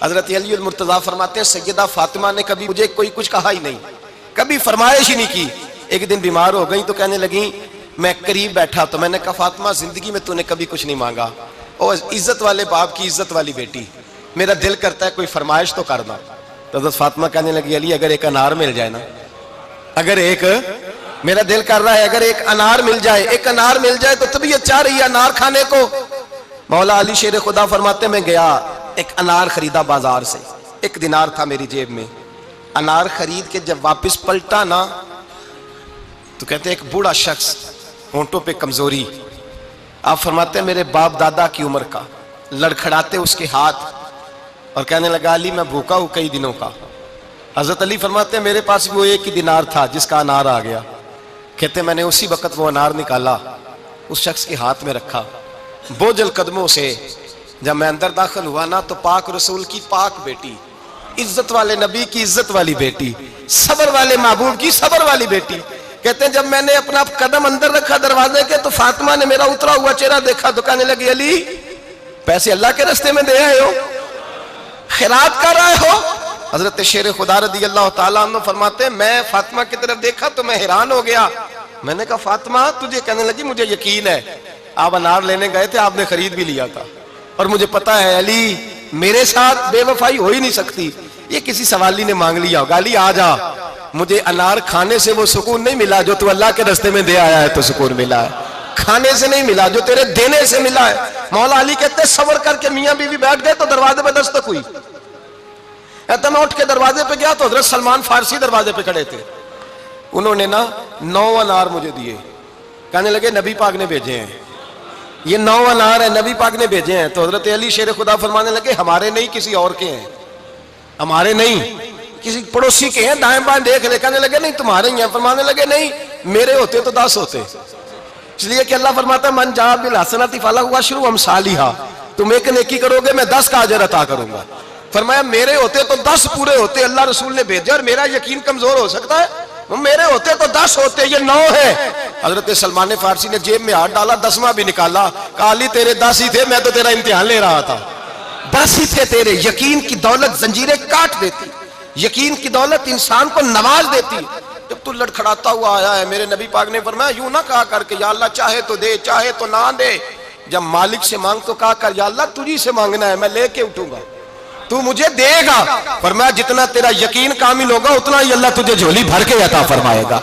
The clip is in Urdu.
حضرت علی المرتضیٰ فرماتے ہیں سیدہ فاطمہ نے کبھی مجھے کوئی کچھ کہا ہی نہیں، کبھی فرمائش ہی نہیں کی۔ ایک دن بیمار ہو گئی تو کہنے لگیں، میں قریب بیٹھا تو میں نے کہا فاطمہ زندگی میں تو نے کبھی کچھ نہیں مانگا، اور عزت والے باپ کی عزت والی بیٹی، میرا دل کرتا ہے کوئی فرمائش تو کرنا۔ تو حضرت فاطمہ کہنے لگی علی اگر ایک انار مل جائے نا، اگر ایک، میرا دل کر رہا ہے اگر ایک انار مل جائے، ایک انار مل جائے تو طبیعت چاہ رہی ہے انار کھانے کو۔ مولا علی شیر خدا فرماتے میں گیا، ایک انار خریدا بازار سے، 1 دینار تھا میری جیب میں، انار خرید کے جب واپس پلٹا نا تو کہتے ہیں ایک بوڑھا شخص، ہونٹوں پہ کمزوری، آپ فرماتے ہیں میرے باپ دادا کی عمر کا، لڑکھڑاتے اس کے ہاتھ اور کہنے لگا علی میں بھوکا ہوں کئی دنوں کا۔ حضرت علی فرماتے ہیں میرے پاس وہ 1 ہی دینار تھا جس کا انار آ گیا، کہتے ہیں میں نے اسی وقت وہ انار نکالا، اس شخص کے ہاتھ میں رکھا، بوجھل قدموں سے جب میں اندر داخل ہوا نا تو پاک رسول کی پاک بیٹی، عزت والے نبی کی عزت والی بیٹی، صبر والے محبوب کی صبر والی بیٹی، کہتے ہیں جب میں نے اپنا قدم اندر رکھا دروازے کے تو فاطمہ نے میرا اترا ہوا چہرہ دیکھا تو کہنے لگی علی پیسے اللہ کے راستے میں دے آئے ہو، خیرات کر رہے ہو؟ حضرت شیر خدا رضی اللہ تعالیٰ عنہ فرماتے ہیں میں فاطمہ کی طرف دیکھا تو میں حیران ہو گیا، میں نے کہا فاطمہ تجھے، کہنے لگی مجھے یقین ہے آپ انار لینے گئے تھے، آپ نے خرید بھی لیا تھا، اور مجھے پتا ہے علی میرے ساتھ بے وفائی ہو ہی نہیں سکتی، یہ کسی سوالی نے مانگ لیا ہوگا، علی آ جا، مجھے انار کھانے سے وہ سکون نہیں ملا جو تو اللہ کے راستے میں دے آیا ہے تو سکون ملا ہے، کھانے سے نہیں ملا جو تیرے دینے سے ملا ہے۔ مولا علی کہتے ہیں صبر کر کے میاں بیوی بیٹھ گئے تو دروازے پہ دستک ہوئی، کہتا میں اٹھ کے دروازے پہ گیا تو حضرت سلمان فارسی دروازے پہ کھڑے تھے، انہوں نے نا 9 انار مجھے دیے، کہنے لگے نبی پاک نے بھیجے ہیں، یہ 9 انار ہیں نبی پاک نے بھیجے ہیں۔ تو حضرت علی شیر خدا فرمانے لگے ہمارے نہیں کسی اور کے ہیں، ہمارے نہیں کسی پڑوسی کے ہیں، دائیں بائیں دیکھ لے، کہنے لگے نہیں تمہارے ہی ہیں، فرمانے لگے نہیں میرے ہوتے تو 10 ہوتے، اس لیے کہ اللہ فرماتا ہے من جاء بالحسنۃ فلہ عشر امثالھا، تم ایک نیکی کرو گے میں 10 کا اجر عطا کروں گا، فرمایا میرے ہوتے تو 10 پورے ہوتے، اللہ رسول نے بھیجا اور میرا یقین کمزور ہو سکتا ہے، میرے ہوتے تو 10 ہوتے، یہ 9 ہے۔ حضرت سلمان فارسی نے جیب میں ہاتھ ڈالا، 10واں بھی نکالا، کہا علی تیرے 10 ہی تھے، میں تو تیرا امتحان لے رہا تھا، 10 ہی تھے تیرے۔ یقین کی دولت زنجیریں کاٹ دیتی، یقین کی دولت انسان کو نواز دیتی۔ جب تو لڑکھڑاتا ہوا آیا ہے، میرے نبی پاک نے فرمایا یوں نہ کہا کر کے یا اللہ چاہے تو دے چاہے تو نہ دے، جب مالک سے مانگ تو کہا کر یا اللہ تجھی سے مانگنا ہے، میں لے کے اٹھوں گا، تو مجھے دے گا، فرمایا جتنا تیرا یقین کامل ہوگا اتنا ہی اللہ تجھے جھولی بھر کے عطا فرمائے گا۔